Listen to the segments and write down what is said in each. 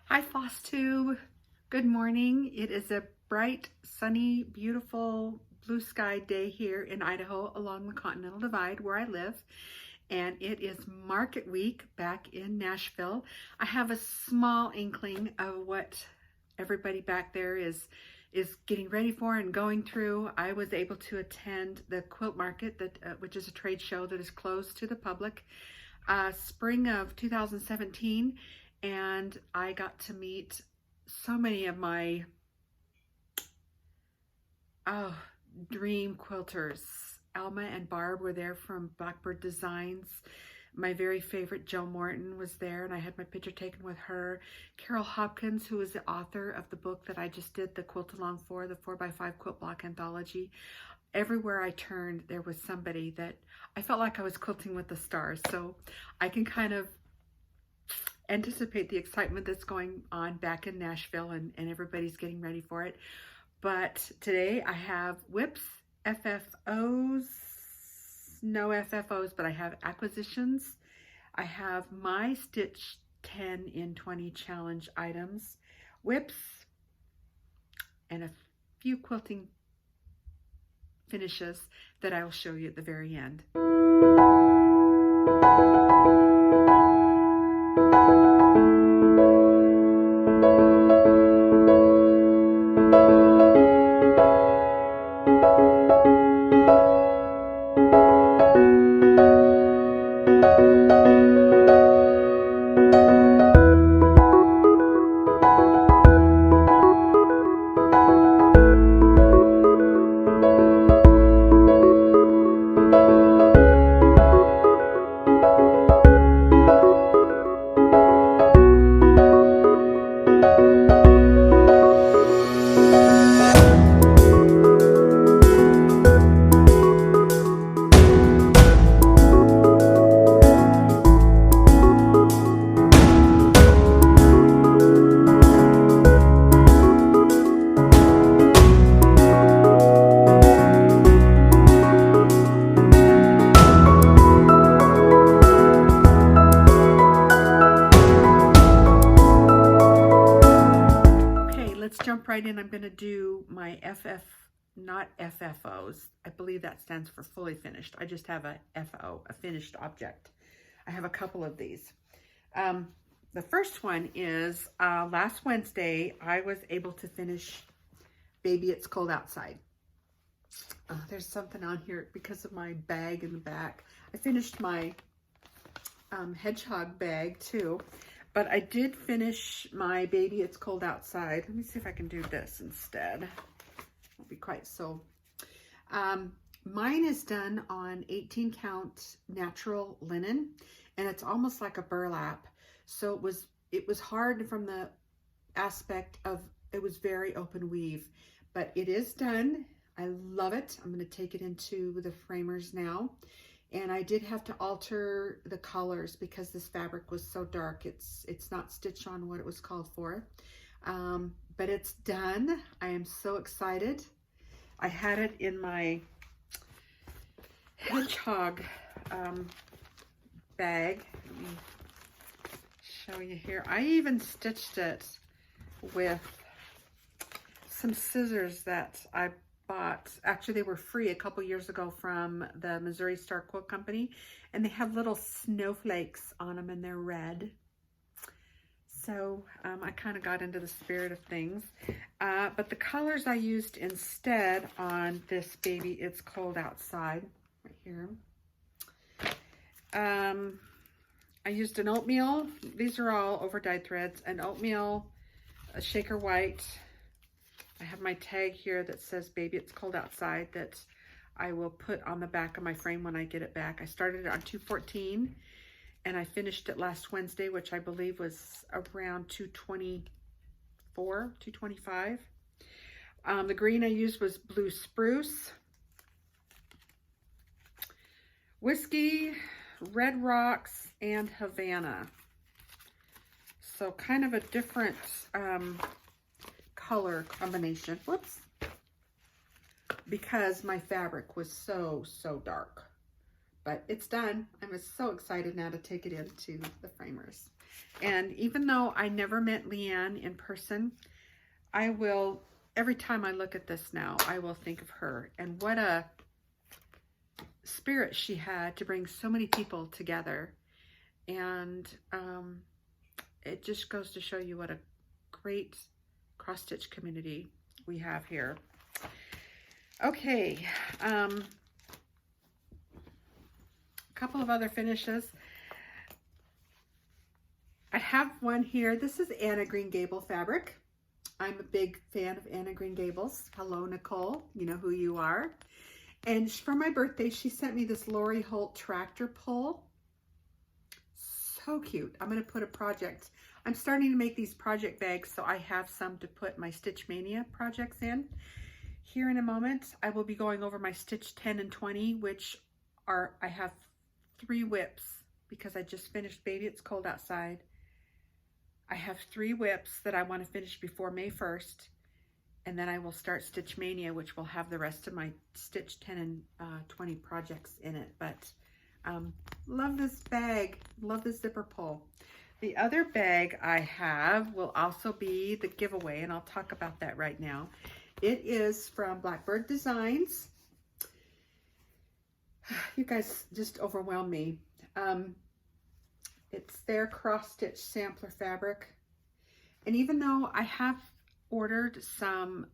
Hi FlossTube, good morning. It is a bright, sunny, beautiful blue sky day here in Idaho along the Continental Divide where I live. And it is market week back in Nashville. I have a small inkling of what everybody back there is getting ready for and going through. I was able to attend the quilt market, which is a trade show that is closed to the public, spring of 2017. And I got to meet so many of my dream quilters. Alma and Barb were there from Blackbird Designs. My very favorite Jill Morton was there, and I had my picture taken with her. Carol Hopkins, who is the author of the book that I just did the Quilt Along for, the 4x5 Quilt Block Anthology. Everywhere I turned, there was somebody that I felt like I was quilting with the stars. So I can kind of anticipate the excitement that's going on back in Nashville, and everybody's getting ready for it. But today I have whips, FFOs, no FFOs, but I have acquisitions. I have my Stitch 10 in 20 challenge items, whips, and a few quilting finishes that I will show you at the very end. Jump right in. I'm going to do my not FFOs. I believe that stands for fully finished. I just have a FO, a finished object. I have a couple of these. The first one is last Wednesday, I was able to finish Baby It's Cold Outside. There's something on here because of my bag in the back. I finished my hedgehog bag too. But I did finish my Baby It's Cold Outside. Let me see if I can do this instead. Won't be quite so. Mine is done on 18 count natural linen, and it's almost like a burlap. So it was hard from the aspect of, it was very open weave, but it is done. I love it. I'm going to take it into the framers now. And I did have to alter the colors because this fabric was so dark. It's not stitched on what it was called for. But it's done. I am so excited. I had it in my hedgehog bag. Let me show you here. I even stitched it with some scissors that I bought. Actually, they were free a couple years ago from the Missouri Star Quilt Company, and they have little snowflakes on them, and they're red. So I kind of got into the spirit of things. But the colors I used instead on this Baby It's Cold Outside, right here. I used an oatmeal. These are all over dyed threads. An oatmeal, a shaker white. I have my tag here that says Baby It's Cold Outside that I will put on the back of my frame when I get it back. I started it on 214 and I finished it last Wednesday, which I believe was around 224, 225. The green I used was Blue Spruce, Whiskey, Red Rocks, and Havana. So kind of a different color combination. Whoops. Because my fabric was so dark. But it's done. I'm so excited now to take it into the framers. And even though I never met Leanne in person, I will, every time I look at this now, I will think of her and what a spirit she had to bring so many people together. And it just goes to show you what a great cross-stitch community we have here. Okay, a couple of other finishes. I have one here. This is Anna Green Gable fabric. I'm a big fan of Anna Green Gables. Hello, Nicole. You know who you are. And for my birthday, she sent me this Lori Holt tractor pull. So cute. I'm going to put a project. I'm starting to make these project bags, so I have some to put my Stitch Mania projects in. Here in a moment, I will be going over my Stitch 10 and 20, which are, I have 3 whips because I just finished Baby It's Cold Outside. I have 3 whips that I want to finish before May 1st, and then I will start Stitch Mania, which will have the rest of my Stitch 10 and 20 projects in it. But love this bag, love the zipper pull. The other bag I have will also be the giveaway, and I'll talk about that right now. It is from Blackbird Designs. You guys just overwhelm me. It's their cross-stitch sampler fabric. And even though I have ordered some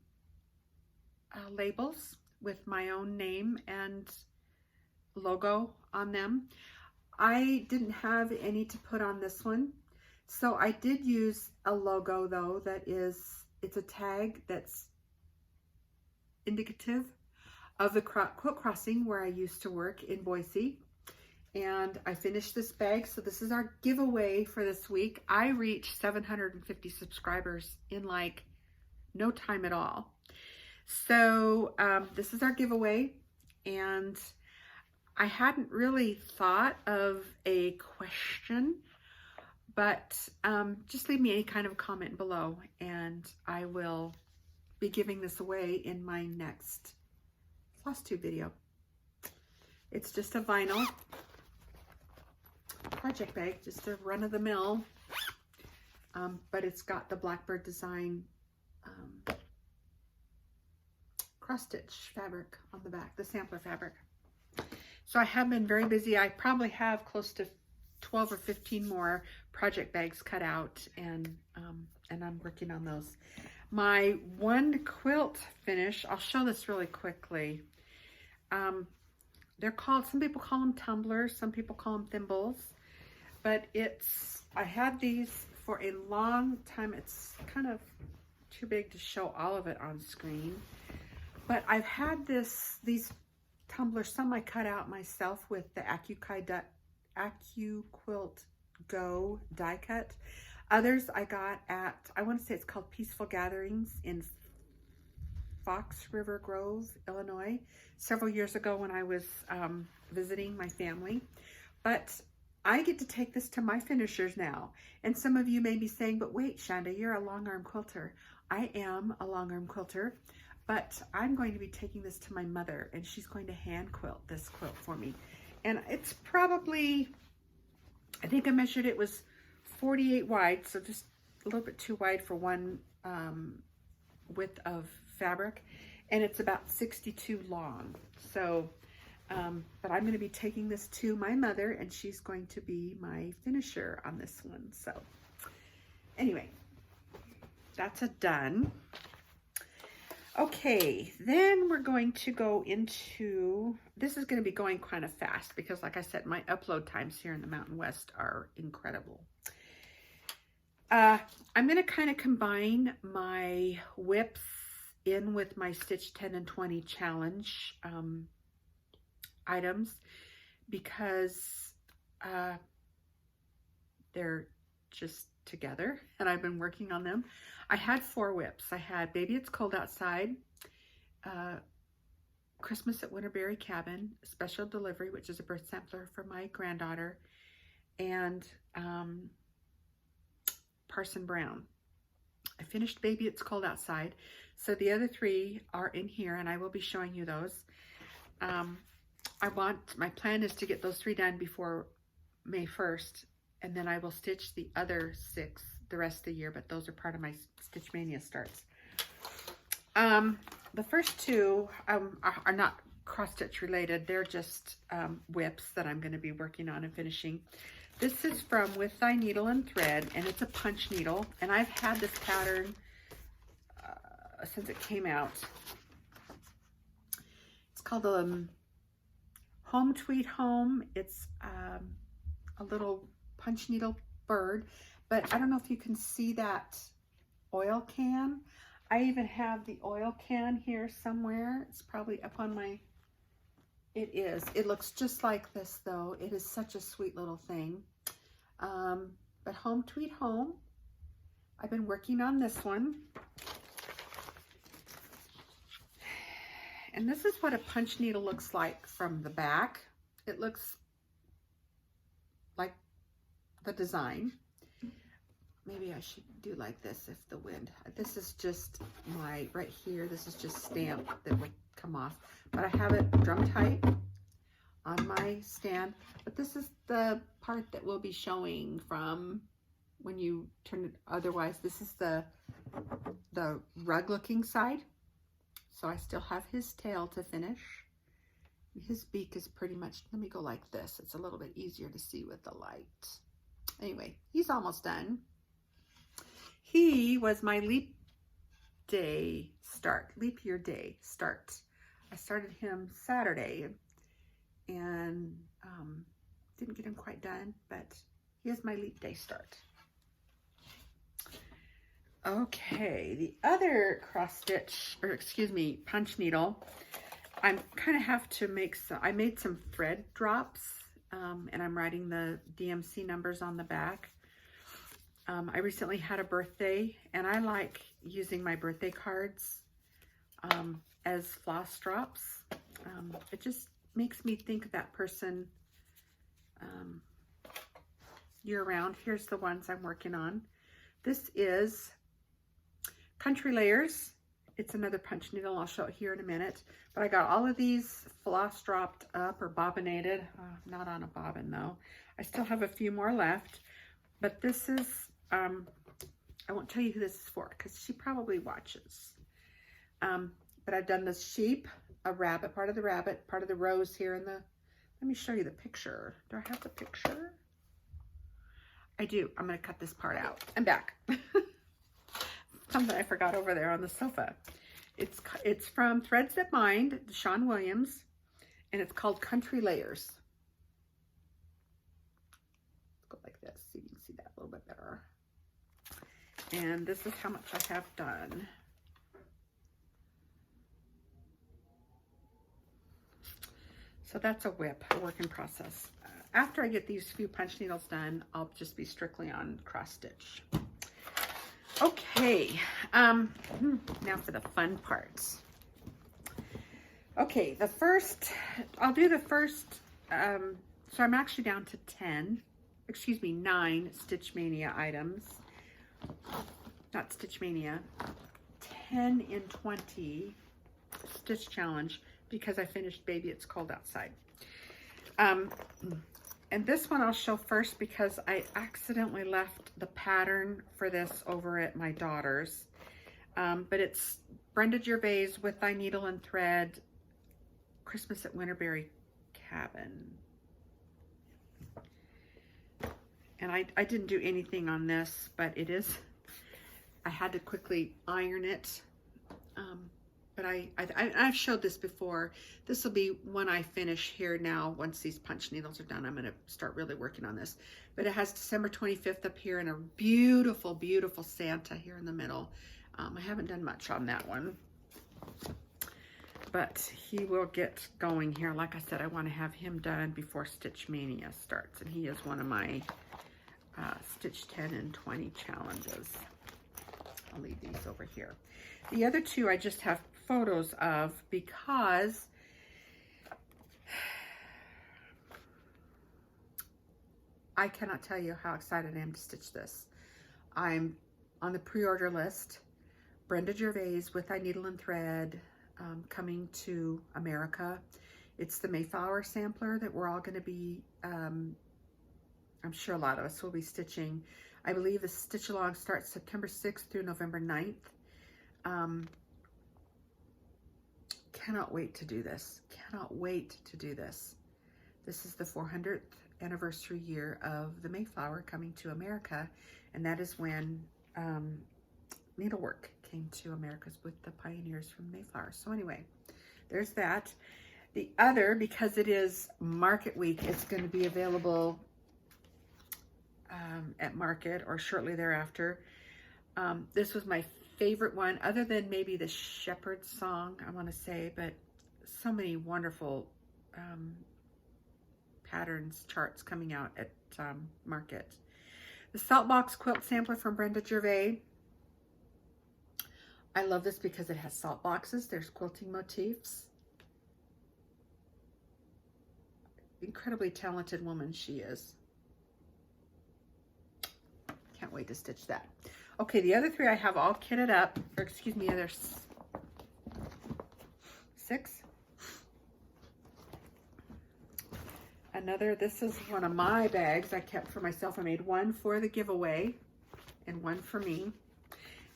labels with my own name and logo on them, I didn't have any to put on this one. So I did use a logo though that is, it's a tag that's indicative of the quilt crossing where I used to work in Boise. And I finished this bag, so this is our giveaway for this week. I reached 750 subscribers in like no time at all. So this is our giveaway, and I hadn't really thought of a question, but just leave me any kind of comment below, and I will be giving this away in my next FlossTube video. It's just a vinyl project bag, just a run-of-the-mill, but it's got the Blackbird Design cross-stitch fabric on the back, the sampler fabric. So I have been very busy. I probably have close to 12 or 15 more project bags cut out, and I'm working on those. My one quilt finish, I'll show this really quickly. They're called, some people call them tumblers, some people call them thimbles, but I had these for a long time. It's kind of too big to show all of it on screen, but I've had these tumblers, some I cut out myself with the AccuQuilt Go die cut. Others I got at, I want to say it's called Peaceful Gatherings in Fox River Grove, Illinois, several years ago when I was visiting my family. But I get to take this to my finishers now. And some of you may be saying, but wait, Shanda, you're a long arm quilter. I am a long arm quilter, but I'm going to be taking this to my mother, and she's going to hand quilt this quilt for me. And it's probably, I think I measured it was 48 wide, so just a little bit too wide for one width of fabric, and it's about 62 long. So but I'm going to be taking this to my mother, and she's going to be my finisher on this one. So anyway, that's a done. Okay, then we're going to go into, this is going to be going kind of fast because like I said, my upload times here in the Mountain West are incredible. I'm going to kind of combine my whips in with my Stitch 10 and 20 challenge items because they're just together and I've been working on them. I had 4 whips. I had Baby It's Cold Outside, Christmas at Winterberry Cabin, Special Delivery, which is a birth sampler for my granddaughter, and Parson Brown. I finished Baby It's Cold Outside, so the other 3 are in here, and I will be showing you those. My plan is to get those 3 done before May 1st, And then I will stitch the other 6 the rest of the year, but those are part of my Stitch Mania starts. The first 2 are not cross stitch related. They're just whips that I'm going to be working on and finishing. This is from With Thy Needle and Thread, and it's a punch needle, and I've had this pattern since it came out. It's called Home Tweet Home. It's a little punch needle bird, but I don't know if you can see that oil can. I even have the oil can here somewhere. It's probably up on my, it is. It looks just like this though. It is such a sweet little thing. But Home Tweet Home, I've been working on this one. And this is what a punch needle looks like from the back. It looks like the design. Maybe I should do like this if the wind. This is just my, right here, this is just stamp that would come off. But I have it drum tight on my stand. But this is the part that we'll be showing from when you turn it. Otherwise, this is the rug looking side. So I still have his tail to finish. His beak is pretty much, let me go like this. It's a little bit easier to see with the light. Anyway, he's almost done. He was my leap year day start. I started him Saturday and didn't get him quite done, but he is my leap day start. Okay, the other cross stitch, or excuse me, punch needle, I'm kind of have to make some, I made some thread drops, and I'm writing the DMC numbers on the back. I recently had a birthday, and I like using my birthday cards as floss drops. It just makes me think of that person year-round. Here's the ones I'm working on. This is Country Layers. It's another punch needle. I'll show it here in a minute. But I got all of these floss dropped up or bobbinated. Not on a bobbin though. I still have a few more left. But this is, I won't tell you who this is for because she probably watches. But I've done this sheep, a rabbit, part of the rose here in the, let me show you the picture. Do I have the picture? I do. I'm going to cut this part out. I'm back. Something I forgot over there on the sofa. It's from Threads That Bind, Sean Williams, and it's called Country Layers. Go like this so you can see that a little bit better. And this is how much I have done. So that's a whip, a work in process. After I get these few punch needles done, I'll just be strictly on cross stitch. Okay, now for the fun parts. Okay, I'll do the first, so I'm actually down to 9 Stitch Mania items. Not Stitch Mania, 10 in 20 Stitch Challenge because I finished Baby It's Cold Outside. And this one I'll show first because I accidentally left the pattern for this over at my daughter's. But it's Brenda Gervais With Thy Needle and Thread, Christmas at Winterberry Cabin. And I didn't do anything on this, but it is, I had to quickly iron it. But I've showed this before. This will be when I finish here now. Once these punch needles are done, I'm going to start really working on this. But it has December 25th up here and a beautiful, beautiful Santa here in the middle. I haven't done much on that one. But he will get going here. Like I said, I want to have him done before Stitch Mania starts. And he is one of my Stitch 10 and 20 challenges. I'll leave these over here. The other two I just have photos of because I cannot tell you how excited I am to stitch this. I'm on the pre-order list. Brenda Gervais With Thy Needle and Thread, coming to America. It's the Mayflower sampler that we're all going to be I'm sure a lot of us will be stitching. I believe the stitch along starts September 6th through November 9th. Cannot wait to do this. Cannot wait to do this. This is the 400th anniversary year of the Mayflower coming to America, and that is when needlework came to Americas with the pioneers from Mayflower. So anyway, there's that. The other, because it is Market Week, it's going to be available at Market or shortly thereafter. This was my favorite one, other than maybe the Shepherd's Song, I want to say, but so many wonderful patterns, charts coming out at Market. The Saltbox Quilt Sampler from Brenda Gervais. I love this because it has salt boxes. There's quilting motifs. Incredibly talented woman she is. Can't wait to stitch that. Okay, the other three I have all kitted up, or excuse me, there's 6. This is one of my bags I kept for myself. I made one for the giveaway and one for me.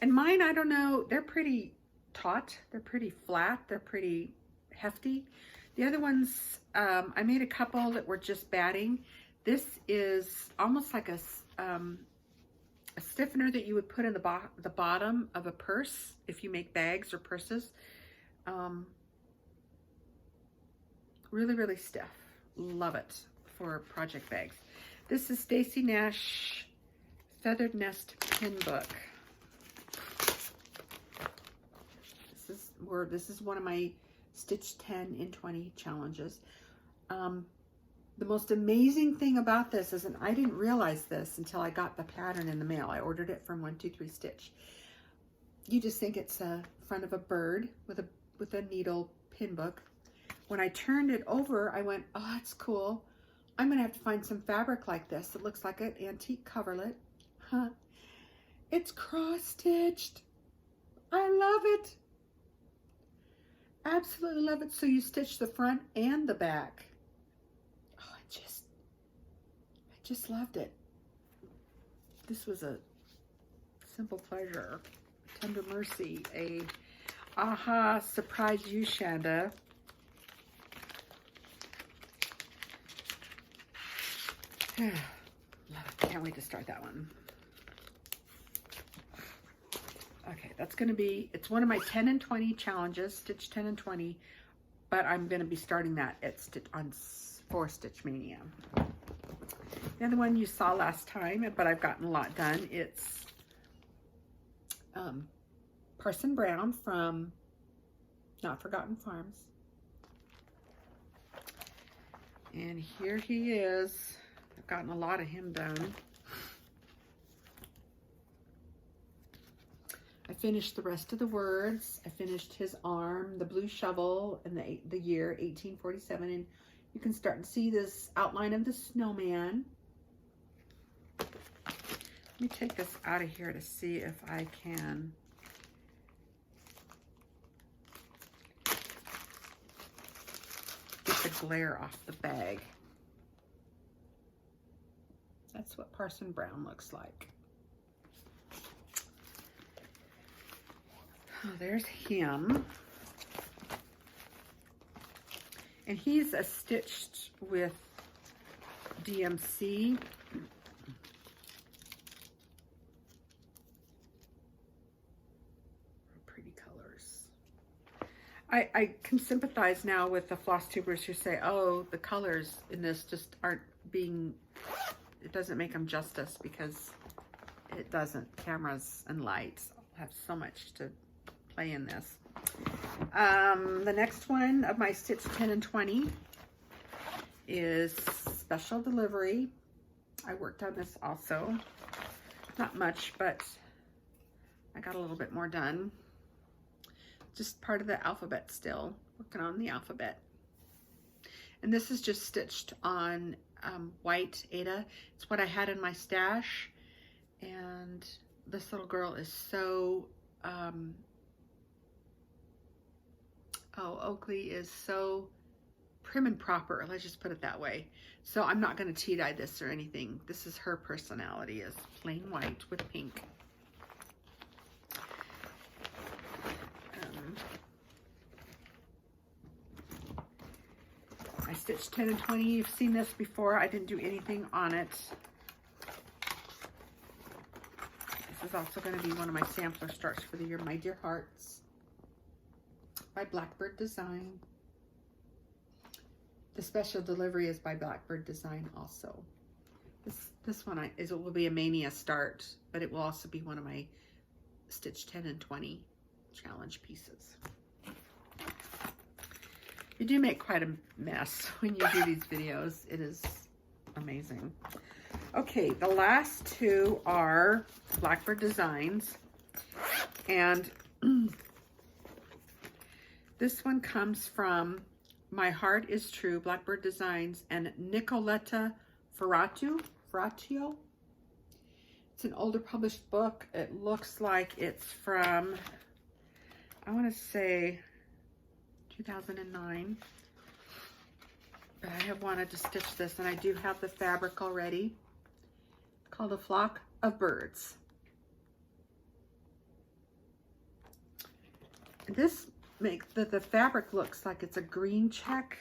And mine, I don't know, they're pretty taut, they're pretty flat, they're pretty hefty. The other ones, I made a couple that were just batting. This is almost like a stiffener that you would put in the bottom of a purse if you make bags or purses. Really, really stiff. Love it for project bags. This is Stacy Nash Feathered Nest Pin Book. This is one of my Stitch 10 in 20 challenges. The most amazing thing about this is, and I didn't realize this until I got the pattern in the mail. I ordered it from 123 Stitch. You just think it's a front of a bird with a needle pin book. When I turned it over, I went, oh, that's cool. I'm gonna have to find some fabric like this. It looks like an antique coverlet. Huh? It's cross-stitched. I love it. Absolutely love it. So you stitch the front and the back. Oh, I just loved it. This was a simple pleasure, tender mercy, a aha, surprise you, Shanda. Love it. Can't wait to start that one. Okay, that's going to be, it's one of my 10 and 20 challenges, Stitch 10 and 20, but I'm going to be starting that at for Stitch Mania. The other one you saw last time, but I've gotten a lot done. It's Parson Brown from Not Forgotten Farms. And here he is. I've gotten a lot of him done. I finished the rest of the words. I finished his arm, the blue shovel, and the year 1847. And you can start to see this outline of the snowman. Let me take this out of here to see if I can get the glare off the bag. That's what Parson Brown looks like. Oh, there's him. And he's stitched with DMC. Pretty colors. I can sympathize now with the floss tubers who say, oh, the colors in this just aren't being, it doesn't make them justice, because it doesn't. Cameras and lights have so much to play in this. The next one of my Stitch 10 and 20 is Special Delivery. I worked on this also. Not much, but I got a little bit more done. Just part of the alphabet still. Working on the alphabet. And this is just stitched on white Aida. It's what I had in my stash. And this little girl is so... oh, Oakley is so prim and proper. Let's just put it that way. So I'm not going to tea dye this or anything. This is her personality, is plain white with pink. I stitched 10 and 20. You've seen this before. I didn't do anything on it. This is also going to be one of my sampler starts for the year. My Dear Hearts by Blackbird Design. The special delivery is by Blackbird Design also. This one will be a Mania start, but it will also be one of my Stitch 10 and 20 challenge pieces. You do make quite a mess when you do these videos. It is amazing. Okay, the last two are Blackbird Designs. And this one comes from My Heart is True, Blackbird Designs, and Nicoletta Ferratio. It's an older published book. It looks like it's from, I want to say, 2009. But I have wanted to stitch this, and I do have the fabric already. It's called A Flock of Birds. This makes the fabric looks like it's a green check,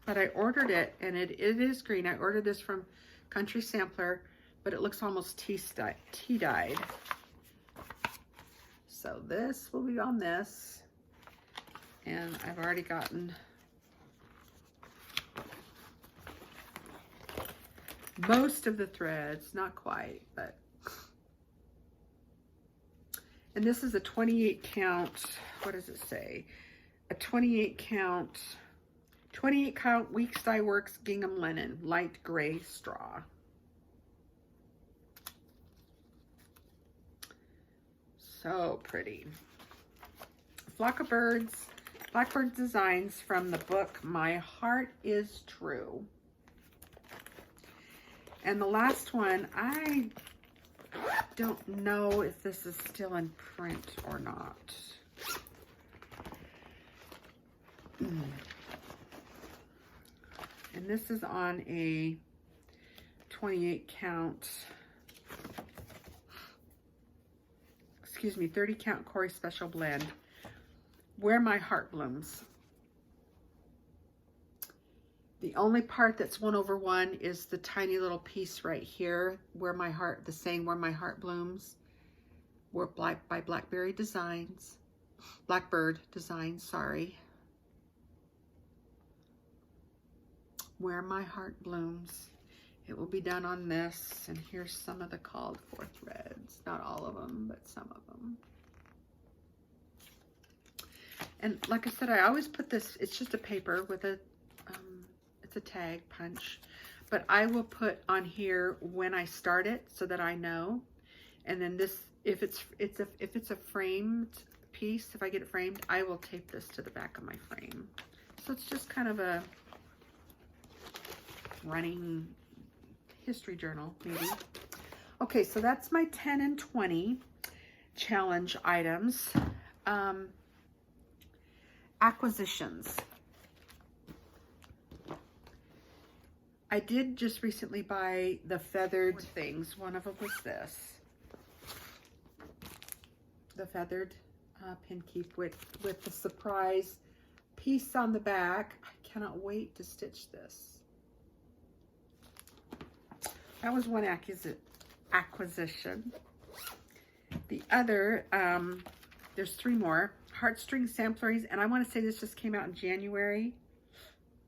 but I ordered it, and it is green. I ordered this from Country Sampler, but it looks almost tea dyed. So this will be on this. And I've already gotten most of the threads, not quite, but. And this is a 28 count, what does it say? A 28 count Weeks Dye Works gingham linen, light gray straw. So pretty. Flock of Birds. Blackbird Designs from the book My Heart is True. And the last one, I don't know if this is still in print or not. And this is on a 28 count, 30 count Corey Special Blend. Where My Heart Blooms. The only part that's 1/1 is the tiny little piece right here, where my heart, the saying Where My Heart Blooms, by Blackbird Designs, sorry. Where My Heart Blooms. It will be done on this, and here's some of the called for threads. Not all of them, but some of them. And like I said, I always put this, it's just a paper with a, it's a tag punch, but I will put on here when I start it so that I know. And then this, if it's a framed piece, if I get it framed, I will tape this to the back of my frame. So it's just kind of a running history journal, maybe. Okay, so that's my 10 and 20 challenge items. Acquisitions. I did just recently buy the feathered things. One of them was this. The feathered pin keep with the surprise piece on the back. I cannot wait to stitch this. That was one acquisition. The other, there's 3 more. Heartstring Sampleries, and I want to say this just came out in January.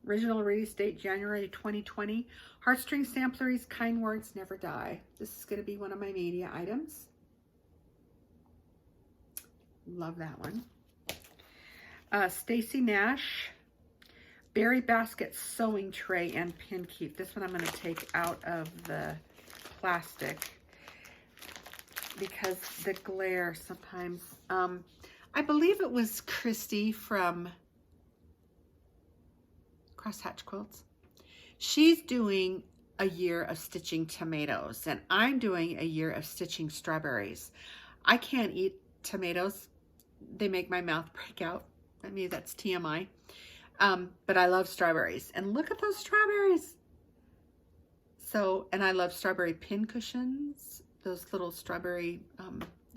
Original release date, January 2020. Heartstring Sampleries, Kind Words Never Die. This is going to be one of my media items. Love that one. Stacy Nash, Berry Basket Sewing Tray and Pin Keep. This one I'm going to take out of the plastic because the glare sometimes. I believe it was Christy from Crosshatch Quilts. She's doing a year of stitching tomatoes, and I'm doing a year of stitching strawberries. I can't eat tomatoes. They make my mouth break out. I mean, that's TMI. But I love strawberries. And look at those strawberries. So, and I love strawberry pin cushions, those little strawberry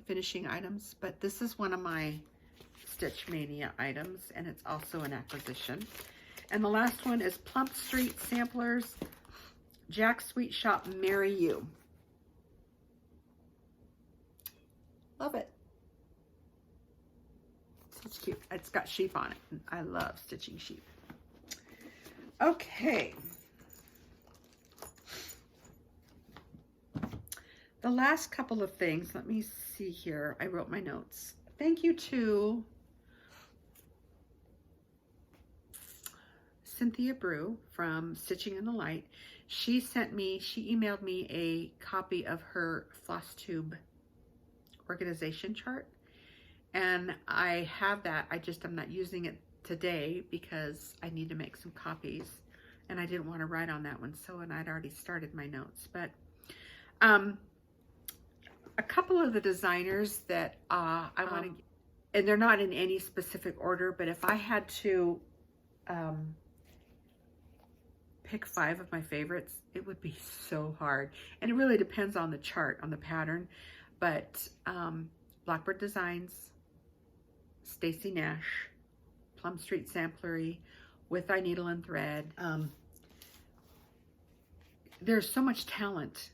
finishing items. But this is one of my Stitch Mania items, and it's also an acquisition. And the last one is Plump Street Samplers, Jack Sweet Shop Marry You. Love it. Such cute. It's got sheep on it. I love stitching sheep. Okay. The last couple of things, let me see here. I wrote my notes. Thank you to Cynthia Brew from Stitching in the Light. She emailed me a copy of her FlossTube organization chart. And I have that. I'm not using it today because I need to make some copies. And I didn't want to write on that one. And I'd already started my notes. But a couple of the designers that I want to, and they're not in any specific order, but if I had to pick 5 of my favorites, it would be so hard. And it really depends on the chart, on the pattern. But Blackbird Designs, Stacy Nash, Plum Street Samplery, With Thy Needle and Thread. There's so much talent.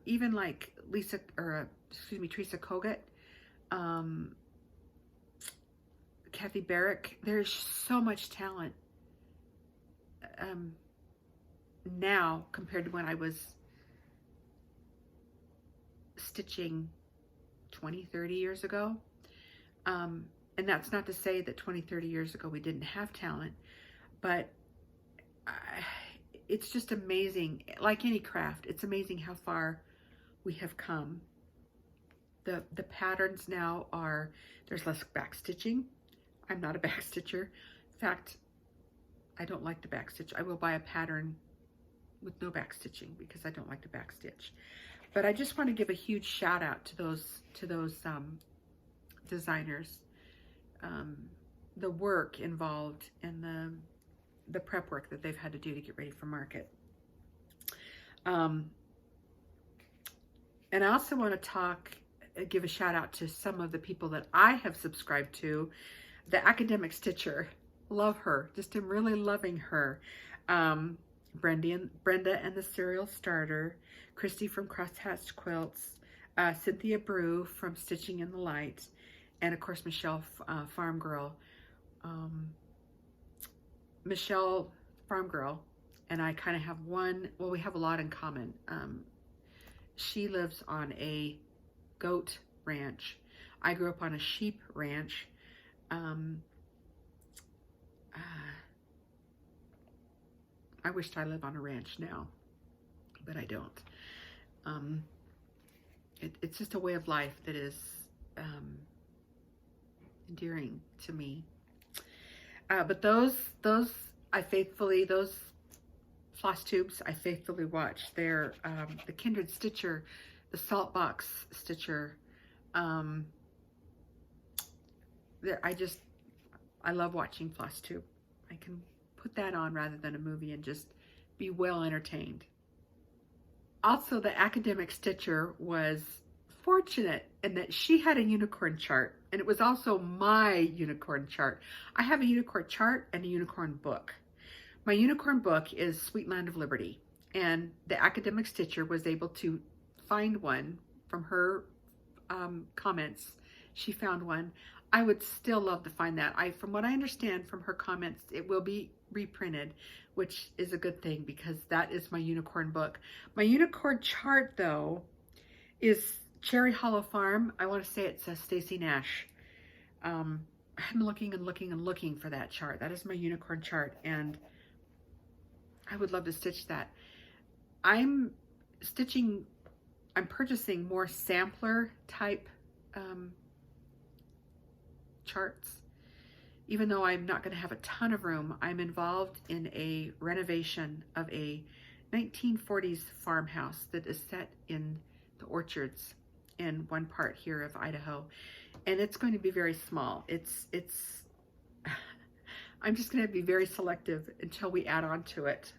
Even like Teresa Kogut, Kathy Barrick. There's so much talent now compared to when I was stitching 20, 30 years ago. And that's not to say that 20, 30 years ago we didn't have talent, but it's just amazing. Like any craft, it's amazing how far we have come. The patterns now are, there's less back stitching. I'm not a back stitcher. In fact, I don't like to back stitch. I will buy a pattern with no back stitching because I don't like to back stitch. But I just want to give a huge shout out to those designers. The work involved and the prep work that they've had to do to get ready for market. And I also want to give a shout out to some of the people that I have subscribed to. The Academic Stitcher, love her. Just am really loving her. Brenda and the Serial Starter, Christy from Crosshatched Quilts, Cynthia Brew from Stitching in the Light, and of course Michelle Farm Girl. Michelle Farm Girl and I kind of have we have a lot in common. She lives on a goat ranch. I grew up on a sheep ranch. I wished I lived on a ranch now, but I don't. It's just a way of life that is endearing to me. But those floss tubes I faithfully watch. They're the Kindred Stitcher, the Salt Box Stitcher. I love watching FlossTube. I can put that on rather than a movie and just be well entertained. Also, the Academic Stitcher was fortunate in that she had a unicorn chart, and it was also my unicorn chart. I have a unicorn chart and a unicorn book. My unicorn book is Sweet Land of Liberty, and the Academic Stitcher was able to find one from her comments. She found one. I would still love to find that. From what I understand from her comments, it will be reprinted, which is a good thing because that is my unicorn book. My unicorn chart, though, is Cherry Hollow Farm. I want to say it says Stacy Nash. I'm looking and looking and looking for that chart. That is my unicorn chart, and I would love to stitch that. I'm purchasing more sampler type charts. Even though I'm not going to have a ton of room, I'm involved in a renovation of a 1940s farmhouse that is set in the orchards in one part here of Idaho, and it's going to be very small. I'm just going to be very selective until we add on to it,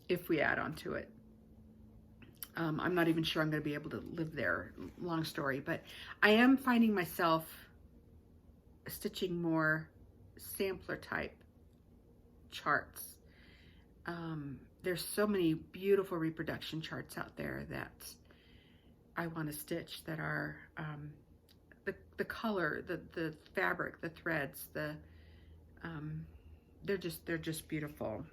if we add on to it. I'm not even sure I'm going to be able to live there, long story, but I am finding myself stitching more sampler type charts. There's so many beautiful reproduction charts out there that I want to stitch that are the color, the fabric, the threads, they're just beautiful.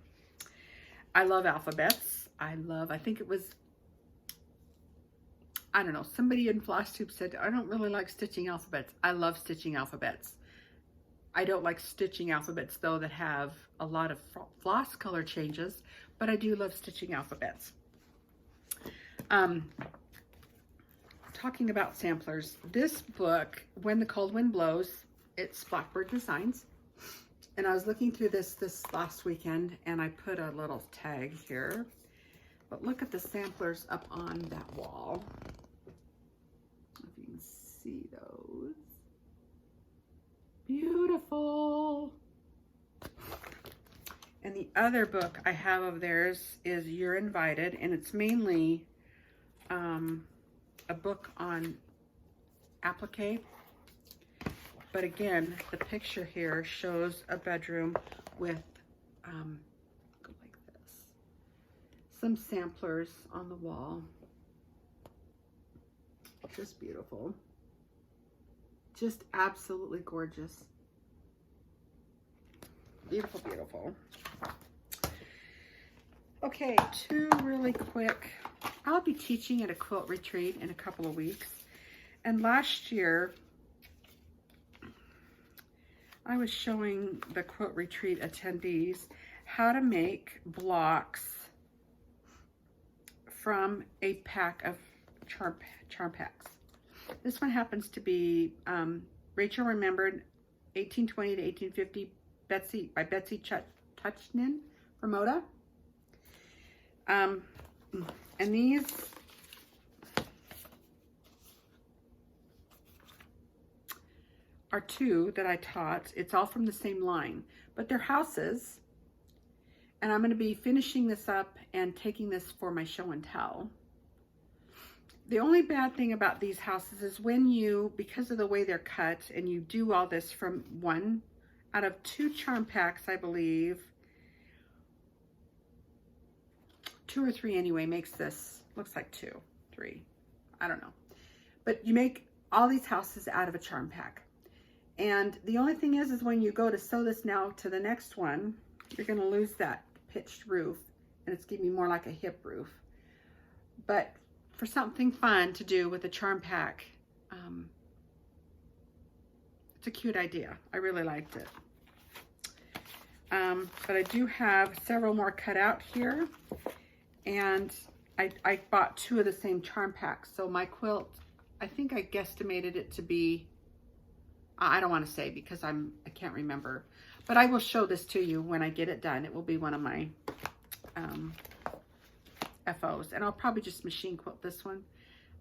I love alphabets. I think it was, I don't know, somebody in FlossTube said, I don't really like stitching alphabets. I love stitching alphabets. I don't like stitching alphabets though that have a lot of floss color changes, but I do love stitching alphabets. Talking about samplers, this book, When the Cold Wind Blows, it's Blackbird Designs. And I was looking through this last weekend and I put a little tag here, but look at the samplers up on that wall. If you can see those. Beautiful. And the other book I have of theirs is You're Invited, and it's mainly a book on applique. But again, the picture here shows a bedroom with, go like this, some samplers on the wall. Just beautiful. Just absolutely gorgeous. Beautiful, beautiful. Okay, two really quick. I'll be teaching at a quilt retreat in a couple of weeks. And last year, I was showing the quilt retreat attendees how to make blocks from a pack of charm packs. This one happens to be Rachel Remembered 1820 to 1850 by Betsy Touchnin from Moda. And these are two that I taught. It's all from the same line, but they're houses. And I'm going to be finishing this up and taking this for my show and tell. The only bad thing about these houses is when you, because of the way they're cut, and you do all this from one out of two charm packs, I believe, 2 or 3 anyway, makes this, looks like 2, 3, I don't know. But you make all these houses out of a charm pack. And the only thing is when you go to sew this now to the next one, you're going to lose that pitched roof, and it's giving you more like a hip roof. But for something fun to do with a charm pack, it's a cute idea. I really liked it. But I do have several more cut out here, and I bought 2 of the same charm packs. So my quilt, I think I guesstimated it to be, I don't want to say because I can't remember, but I will show this to you when I get it done. It will be one of my FOs, and I'll probably just machine quilt this one.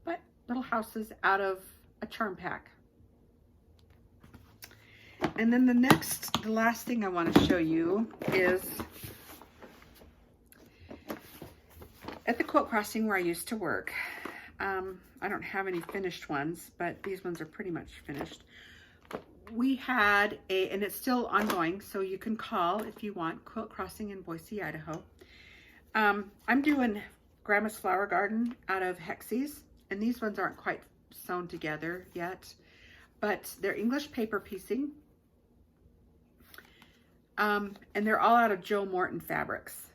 But little houses out of a charm pack. And then the last thing I want to show you is at the quilt crossing where I used to work. I don't have any finished ones, but these ones are pretty much finished. We had and it's still ongoing, so you can call if you want, quilt crossing in Boise, Idaho. I'm doing Grandma's Flower Garden out of Hexies, and these ones aren't quite sewn together yet, but they're English paper piecing. And they're all out of Joe Morton fabrics.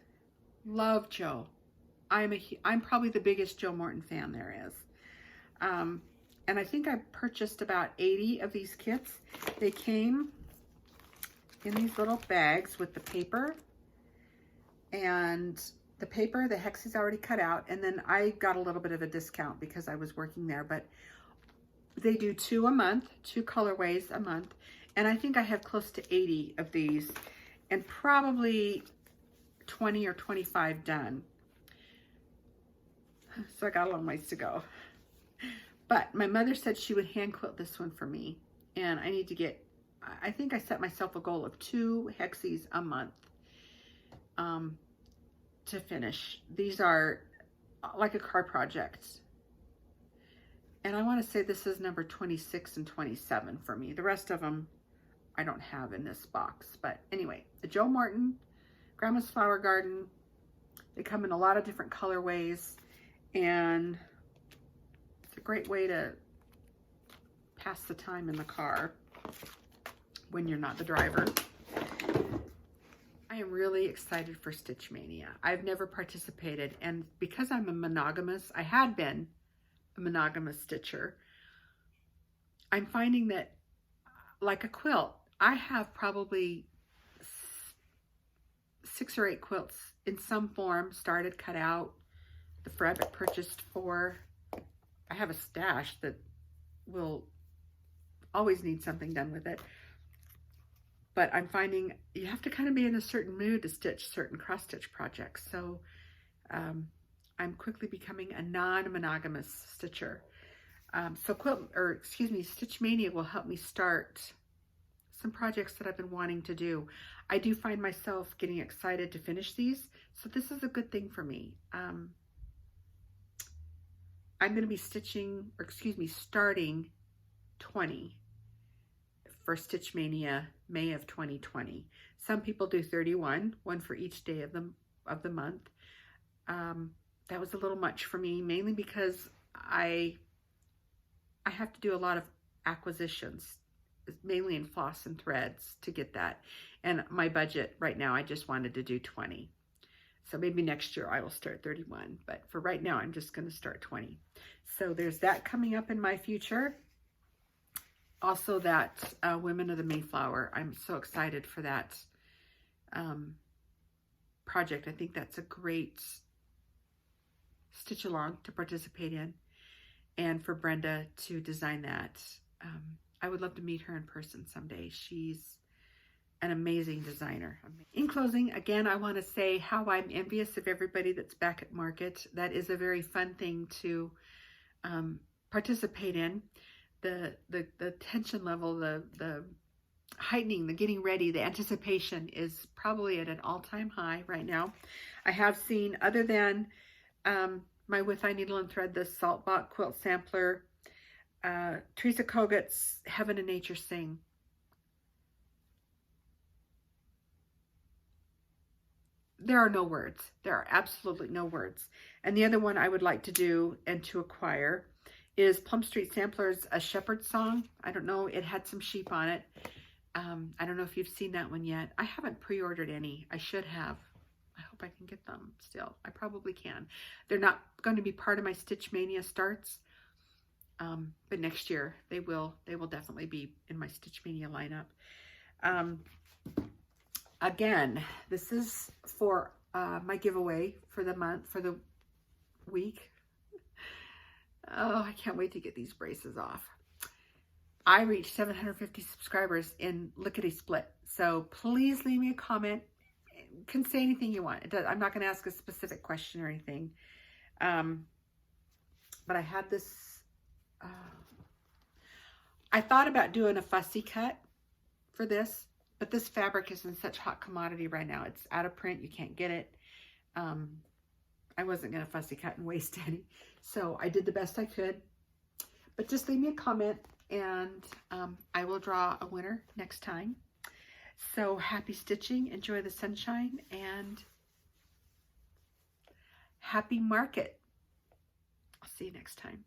Love Joe. I'm probably the biggest Joe Morton fan there is. And I think I purchased about 80 of these kits. They came in these little bags with the paper, and the paper, the Hexies already cut out, and then I got a little bit of a discount because I was working there, but they do 2 a month, 2 colorways a month, and I think I have close to 80 of these, and probably 20 or 25 done. So I got a long ways to go. But my mother said she would hand quilt this one for me, and I need to get I think I set myself a goal of 2 hexies a month to finish. These are like a car project. And I want to say this is number 26 and 27 for me. The rest of them I don't have in this box. But anyway, the Joe Martin Grandma's Flower Garden. They come in a lot of different colorways. And it's a great way to pass the time in the car when you're not the driver. I am really excited for Stitch Mania. I've never participated, and because I'm a monogamous, I had been a monogamous stitcher, I'm finding that, like a quilt, I have probably 6 or 8 quilts in some form, started, cut out, the fabric purchased for. I have a stash that will always need something done with it. But I'm finding you have to kind of be in a certain mood to stitch certain cross-stitch projects. So I'm quickly becoming a non-monogamous stitcher. Stitch Mania will help me start some projects that I've been wanting to do. I do find myself getting excited to finish these, so this is a good thing for me. I'm going to be starting 20 for Stitch Mania May of 2020. Some people do 31, one for each day of the month. That was a little much for me, mainly because I have to do a lot of acquisitions, mainly in floss and threads, to get that. And my budget right now, I just wanted to do 20. So maybe next year I will start 31, but for right now, I'm just going to start 20. So there's that coming up in my future. Also that Women of the Mayflower. I'm so excited for that project. I think that's a great stitch along to participate in, and for Brenda to design that. I would love to meet her in person someday. She's an amazing designer. In closing, again, I want to say how I'm envious of everybody that's back at market. That is a very fun thing to participate in. The tension level, the heightening, the getting ready, the anticipation is probably at an all-time high right now. I have seen, other than my With Eye Needle and Thread, the Saltbox Quilt Sampler, Teresa Kogut's Heaven and Nature Sing. There are no words. There are absolutely no words. And the other one I would like to do and to acquire is Plum Street Sampler's A Shepherd's Song. I don't know, it had some sheep on it. I don't know if you've seen that one yet. I haven't pre-ordered any. I should have. I hope I can get them still. I probably can. They're not going to be part of my Stitch Mania starts, but next year they will definitely be in my Stitch Mania lineup. Again, this is for my giveaway for the month, for the week. Oh, I can't wait to get these braces off. I reached 750 subscribers in lickety-split. So please leave me a comment. You can say anything you want. I'm not going to ask a specific question or anything. But I had this. I thought about doing a fussy cut for this, but this fabric is in such hot commodity right now. It's out of print. You can't get it. I wasn't going to fussy cut and waste any. So I did the best I could. But just leave me a comment, and I will draw a winner next time. So happy stitching. Enjoy the sunshine, and happy market. I'll see you next time.